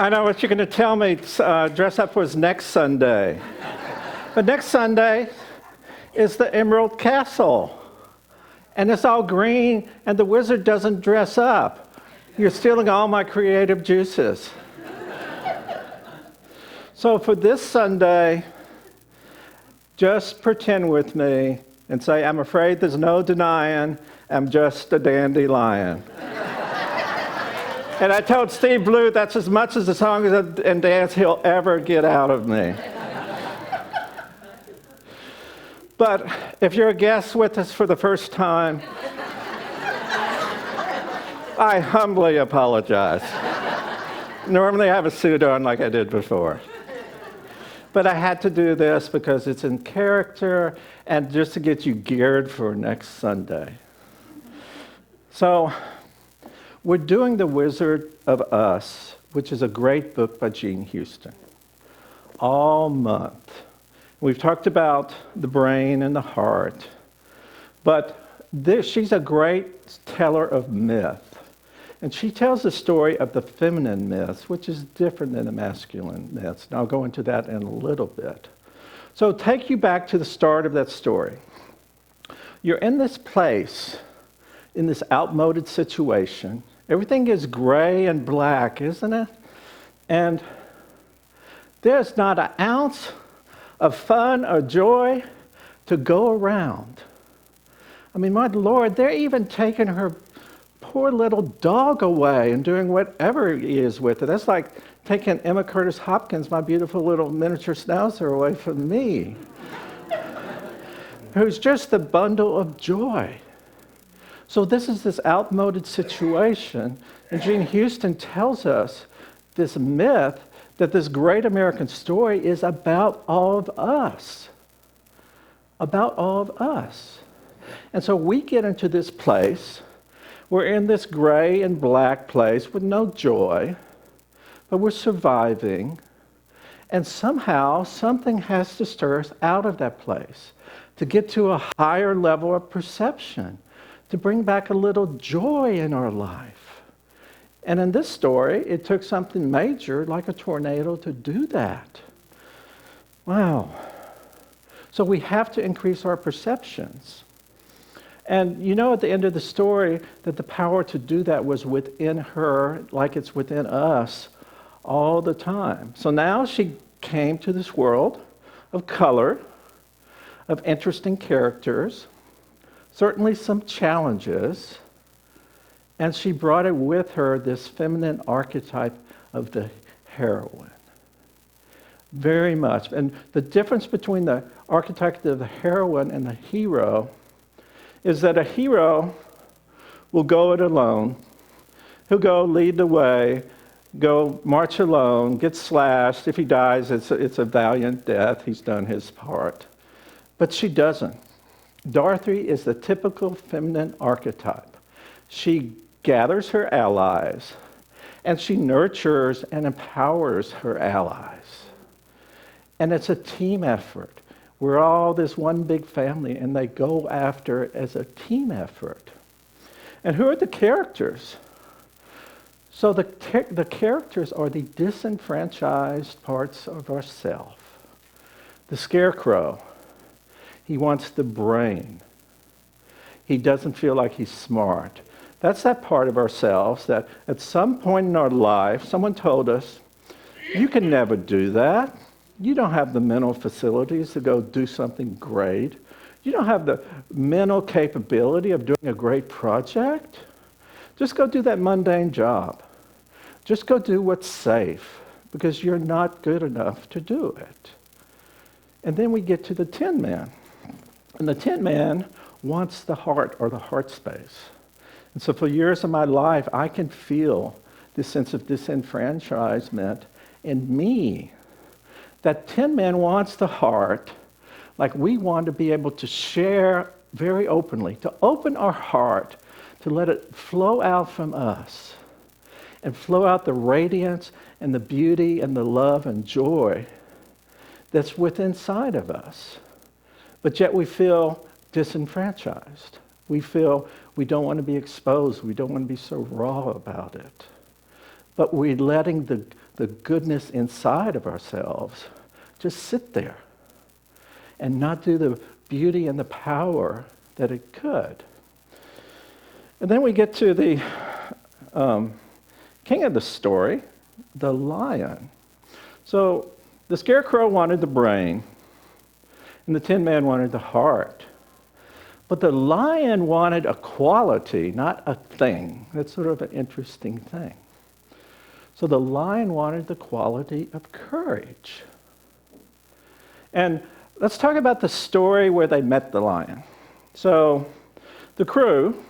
I know what you're going to tell me. Dress up was next Sunday. But next Sunday is the Emerald Castle. And it's all green, and the wizard doesn't dress up. You're stealing all my creative juices. So for this Sunday, just pretend with me and say, I'm afraid there's no denying, I'm just a dandelion. And I told Steve Blue that's as much as the song and dance he'll ever get out of me. But if you're a guest with us for the first time, I humbly apologize. Normally I have a suit on like I did before. But I had to do this because it's in character and just to get you geared for next Sunday. So, we're doing The Wizard of Us, which is a great book by Jean Houston, all month. We've talked about the brain and the heart, but she's a great teller of myth. And she tells the story of the feminine myths, which is different than the masculine myths. And I'll go into that in a little bit. So take you back to the start of that story. You're in this place, in this outmoded situation. Everything is gray and black, isn't it? And there's not an ounce of fun or joy to go around. I mean, my Lord, they're even taking her poor little dog away and doing whatever he is with it. That's like taking Emma Curtis Hopkins, my beautiful little miniature schnauzer, away from me, who's just a bundle of joy. So this is this outmoded situation, and Jean Houston tells us this myth that this great American story is about all of us. About all of us. And so we get into this place. We're in this gray and black place with no joy, but we're surviving. And somehow, something has to stir us out of that place to get to a higher level of perception, to bring back a little joy in our life. And in this story, it took something major, like a tornado, to do that. Wow. So we have to increase our perceptions. And you know at the end of the story that the power to do that was within her, like it's within us all the time. So now she came to this world of color, of interesting characters, certainly some challenges, and she brought it with her, this feminine archetype of the heroine. Very much. And the difference between the archetype of the heroine and the hero is that a hero will go it alone. He'll go lead the way, go march alone, get slashed. If he dies, it's a valiant death. He's done his part. But she doesn't. Dorothy is the typical feminine archetype. She gathers her allies, and she nurtures and empowers her allies. And it's a team effort. We're all this one big family, and they go after it as a team effort. And who are the characters? So the characters are the disenfranchised parts of ourself. The scarecrow, he wants the brain. He doesn't feel like he's smart. That's that part of ourselves that at some point in our life, someone told us, you can never do that. You don't have the mental facilities to go do something great. You don't have the mental capability of doing a great project. Just go do that mundane job. Just go do what's safe because you're not good enough to do it. And then we get to the Tin Man. And the Tin Man wants the heart or the heart space. And so for years of my life, I can feel this sense of disenfranchisement in me. That Tin Man wants the heart, like we want to be able to share very openly, to open our heart, to let it flow out from us, and flow out the radiance and the beauty and the love and joy that's within inside of us. But yet we feel disenfranchised. We feel we don't want to be exposed. We don't want to be so raw about it. but we're letting the goodness inside of ourselves just sit there and not do the beauty and the power that it could. And then we get to the king of the story, the lion. So the scarecrow wanted the brain, and the Tin Man wanted the heart. But the lion wanted a quality, not a thing. That's sort of an interesting thing. So the lion wanted the quality of courage. And let's talk about the story where they met the lion. So the crew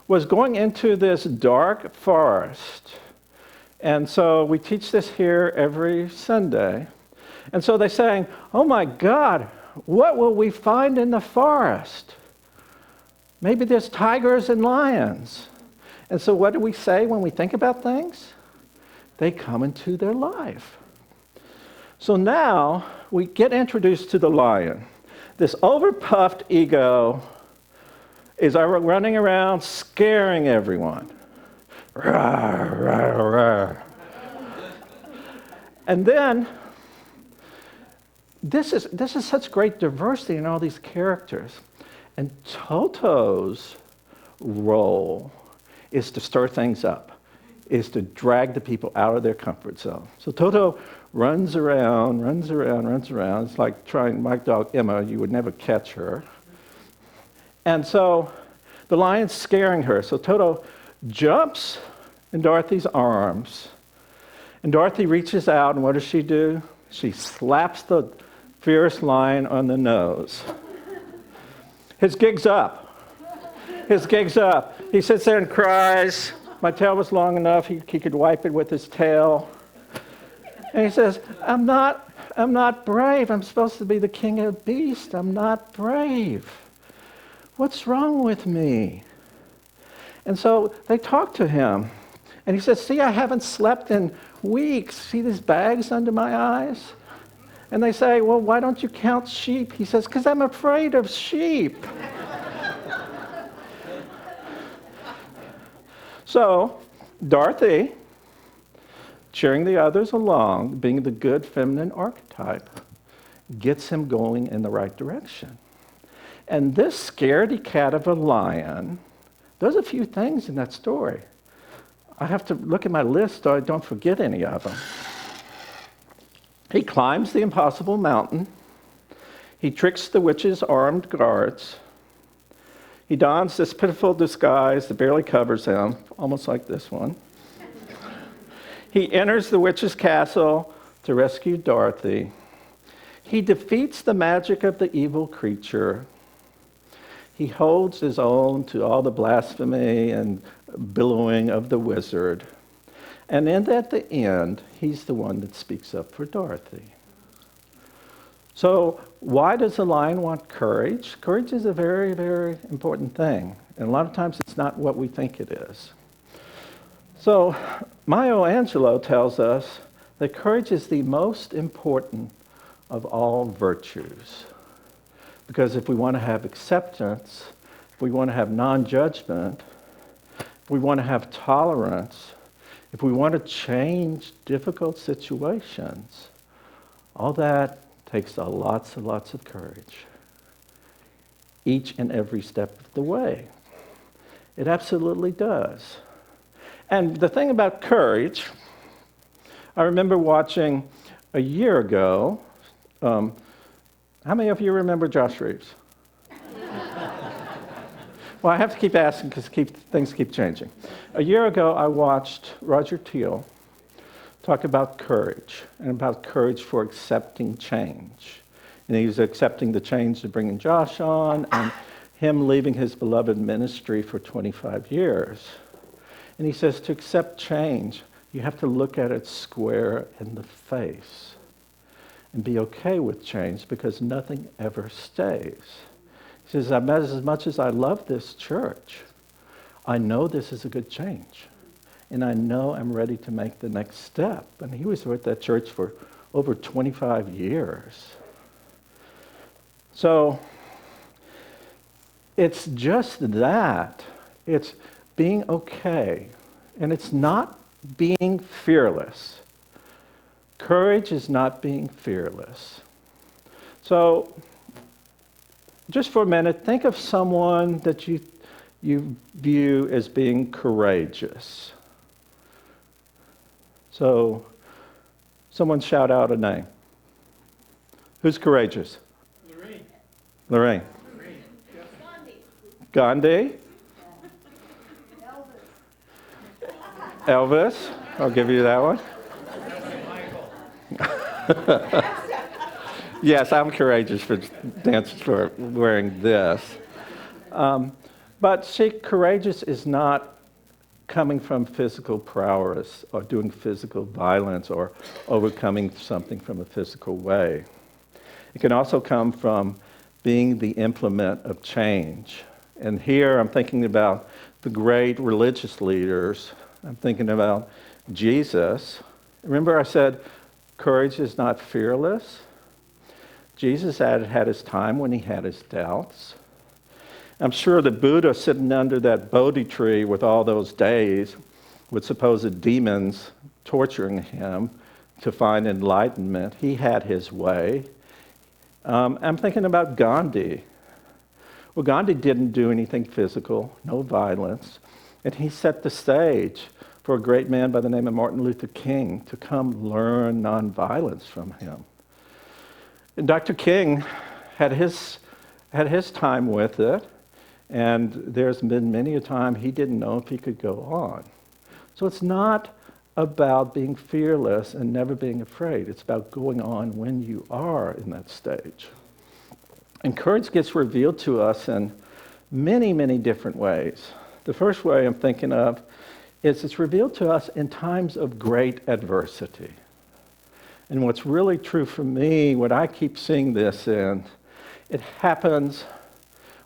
was going into this dark forest. And so we teach this here every Sunday. And so they're saying, oh my God, what will we find in the forest? Maybe there's tigers and lions. And so what do we say when we think about things? They come into their life. So now we get introduced to the lion. This overpuffed ego is running around scaring everyone. Rawr, rawr, rawr. And then, this is such great diversity in all these characters. And Toto's role is to stir things up, is to drag the people out of their comfort zone. So Toto runs around. It's like trying my dog Emma, you would never catch her. And so the lion's scaring her. So Toto jumps in Dorothy's arms. And Dorothy reaches out, and what does she do? She slaps the fierce lion on the nose. His gig's up. He sits there and cries. My tail was long enough, he could wipe it with his tail. And he says, I'm not brave. I'm supposed to be the king of beasts. I'm not brave. What's wrong with me? And so they talk to him. And he says, see, I haven't slept in weeks. See these bags under my eyes? And they say, well, why don't you count sheep? He says, because I'm afraid of sheep. So Dorothy, cheering the others along, being the good feminine archetype, gets him going in the right direction. And this scaredy cat of a lion does a few things in that story. I have to look at my list so I don't forget any of them. He climbs the impossible mountain. He tricks the witch's armed guards. He dons this pitiful disguise that barely covers him, almost like this one. He enters the witch's castle to rescue Dorothy. He defeats the magic of the evil creature. He holds his own to all the blasphemy and billowing of the wizard. And then at the end, he's the one that speaks up for Dorothy. So why does the lion want courage? Courage is a very, very important thing. And a lot of times it's not what we think it is. So Maya Angelou tells us that courage is the most important of all virtues. Because if we want to have acceptance, if we want to have non-judgment, if we want to have tolerance, if we want to change difficult situations, all that takes lots and lots of courage. Each and every step of the way. It absolutely does. And the thing about courage, I remember watching a year ago, how many of you remember Josh Reeves? Well, I have to keep asking because things keep changing. A year ago, I watched Roger Teal talk about courage and about courage for accepting change. And he was accepting the change of bringing Josh on and him leaving his beloved ministry for 25 years. And he says to accept change, you have to look at it square in the face and be okay with change because nothing ever stays. He says, as much as I love this church, I know this is a good change. And I know I'm ready to make the next step. And he was with that church for over 25 years. So it's just that. It's being okay. And it's not being fearless. Courage is not being fearless. So, just for a minute, think of someone that you view as being courageous. So, someone shout out a name. Who's courageous? Lorraine. Gandhi. Elvis. I'll give you that one. Yes, I'm courageous for wearing this. But see, courageous is not coming from physical prowess or doing physical violence or overcoming something from a physical way. It can also come from being the implement of change. And here I'm thinking about the great religious leaders. I'm thinking about Jesus. Remember I said courage is not fearless? Jesus had his time when he had his doubts. I'm sure the Buddha sitting under that Bodhi tree with all those days with supposed demons torturing him to find enlightenment, he had his way. I'm thinking about Gandhi. Well, Gandhi didn't do anything physical, no violence, and he set the stage for a great man by the name of Martin Luther King to come learn nonviolence from him. And Dr. King had his time with it, and there's been many a time he didn't know if he could go on. So it's not about being fearless and never being afraid. It's about going on when you are in that stage. And courage gets revealed to us in many, many different ways. The first way I'm thinking of is it's revealed to us in times of great adversity. And what's really true for me, what I keep seeing this in, it happens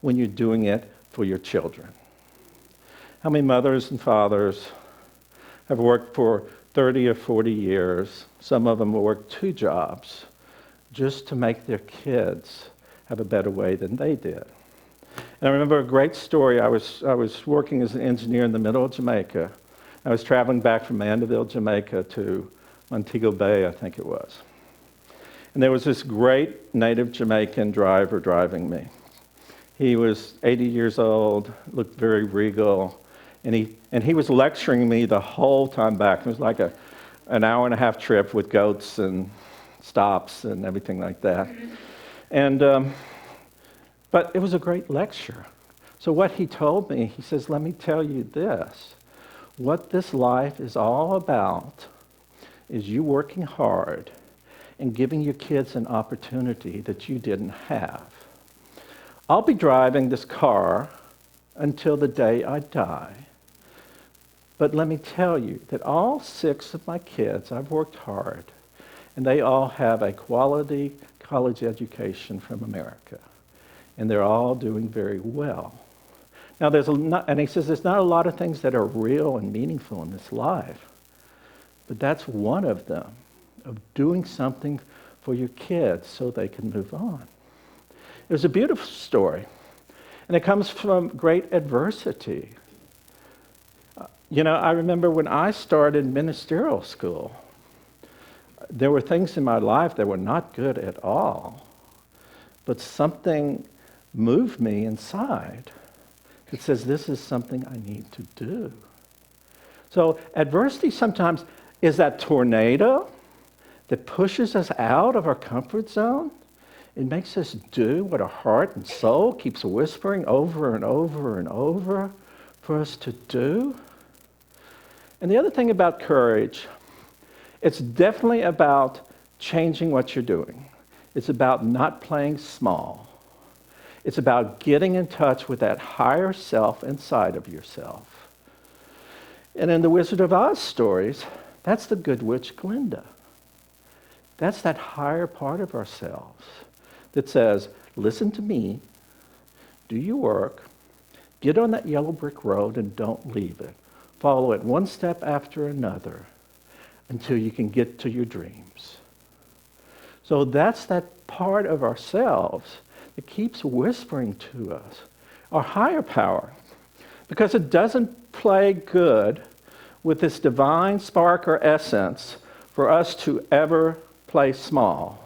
when you're doing it for your children. How many mothers and fathers have worked for 30 or 40 years? Some of them have worked 2 jobs just to make their kids have a better way than they did. And I remember a great story. I was working as an engineer in the middle of Jamaica. I was traveling back from Mandeville, Jamaica to Montego Bay, I think it was. And there was this great native Jamaican driver driving me. He was 80 years old, looked very regal, and he was lecturing me the whole time back. It was like an hour and a half trip with goats and stops and everything like that. And but it was a great lecture. So what he told me, he says, let me tell you this. What this life is all about is you working hard and giving your kids an opportunity that you didn't have. I'll be driving this car until the day I die. But let me tell you that all 6 of my kids, I've worked hard, and they all have a quality college education from America. And they're all doing very well. Now, and he says there's not a lot of things that are real and meaningful in this life, but that's one of them, of doing something for your kids so they can move on. It was a beautiful story, and it comes from great adversity. I remember when I started ministerial school, there were things in my life that were not good at all, but something moved me inside. It says, this is something I need to do. So adversity sometimes is that tornado that pushes us out of our comfort zone. It makes us do what our heart and soul keeps whispering over and over and over for us to do. And the other thing about courage, it's definitely about changing what you're doing. It's about not playing small. It's about getting in touch with that higher self inside of yourself. And in the Wizard of Oz stories, that's the good witch Glinda. That's that higher part of ourselves that says, listen to me, do your work, get on that yellow brick road and don't leave it. Follow it one step after another until you can get to your dreams. So that's that part of ourselves that keeps whispering to us, our higher power, because it doesn't play good with this divine spark or essence for us to ever play small.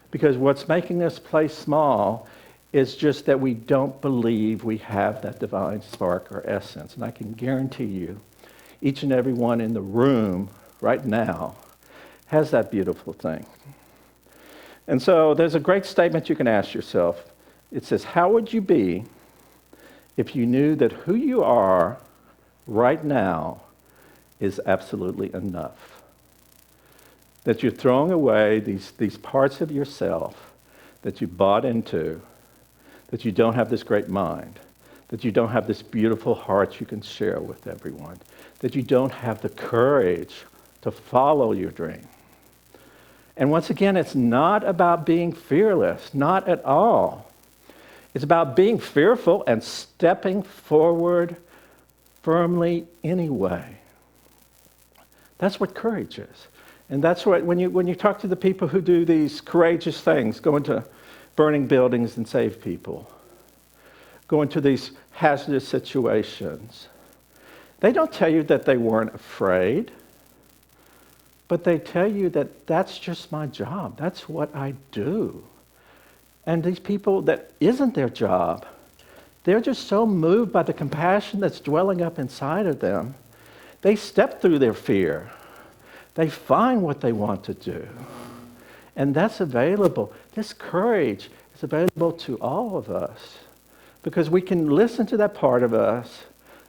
Because what's making us play small is just that we don't believe we have that divine spark or essence. And I can guarantee you, each and every one in the room right now has that beautiful thing. And so there's a great statement you can ask yourself. It says, how would you be if you knew that who you are right now is absolutely enough? That you're throwing away these parts of yourself that you bought into, that you don't have this great mind, that you don't have this beautiful heart you can share with everyone, that you don't have the courage to follow your dream. And once again, it's not about being fearless, not at all. It's about being fearful and stepping forward firmly anyway. That's what courage is. And that's what, when you talk to the people who do these courageous things, go into burning buildings and save people, go into these hazardous situations, they don't tell you that they weren't afraid, but they tell you that that's just my job. That's what I do. And these people, that isn't their job. They're just so moved by the compassion that's dwelling up inside of them. They step through their fear. They find what they want to do. And that's available. This courage is available to all of us because we can listen to that part of us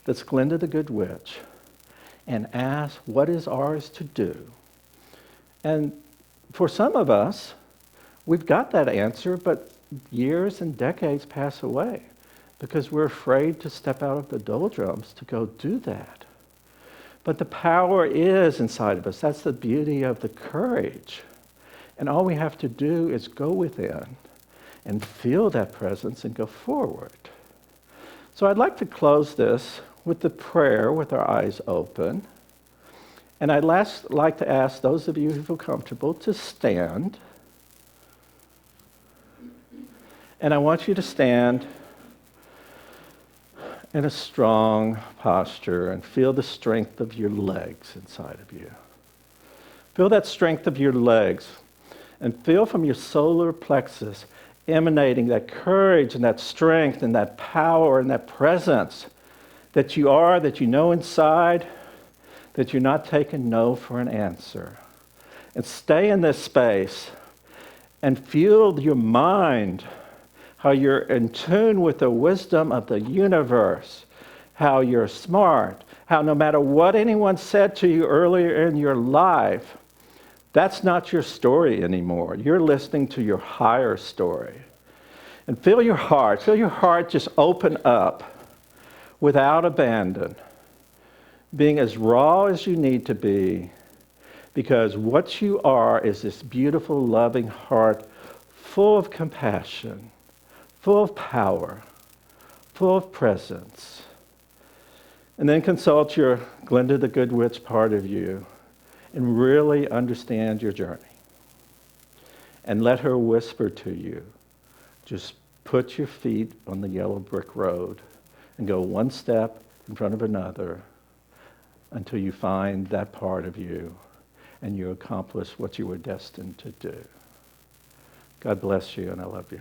that's Glinda the Good Witch and ask what is ours to do. And for some of us, we've got that answer, but years and decades pass away because we're afraid to step out of the doldrums to go do that. But the power is inside of us. That's the beauty of the courage. And all we have to do is go within and feel that presence and go forward. So I'd like to close this with the prayer with our eyes open. And I'd like to ask those of you who feel comfortable to stand. And I want you to stand in a strong posture and feel the strength of your legs inside of you. Feel that strength of your legs and feel from your solar plexus emanating that courage and that strength and that power and that presence that you are, that you know inside, that you're not taking no for an answer. And stay in this space and feel your mind, how you're in tune with the wisdom of the universe, how you're smart, how no matter what anyone said to you earlier in your life, that's not your story anymore. You're listening to your higher story. And feel your heart just open up without abandon, being as raw as you need to be, because what you are is this beautiful, loving heart full of compassion, full of power, full of presence. And then consult your Glinda the Good Witch part of you and really understand your journey. And let her whisper to you, just put your feet on the yellow brick road and go one step in front of another until you find that part of you and you accomplish what you were destined to do. God bless you, and I love you.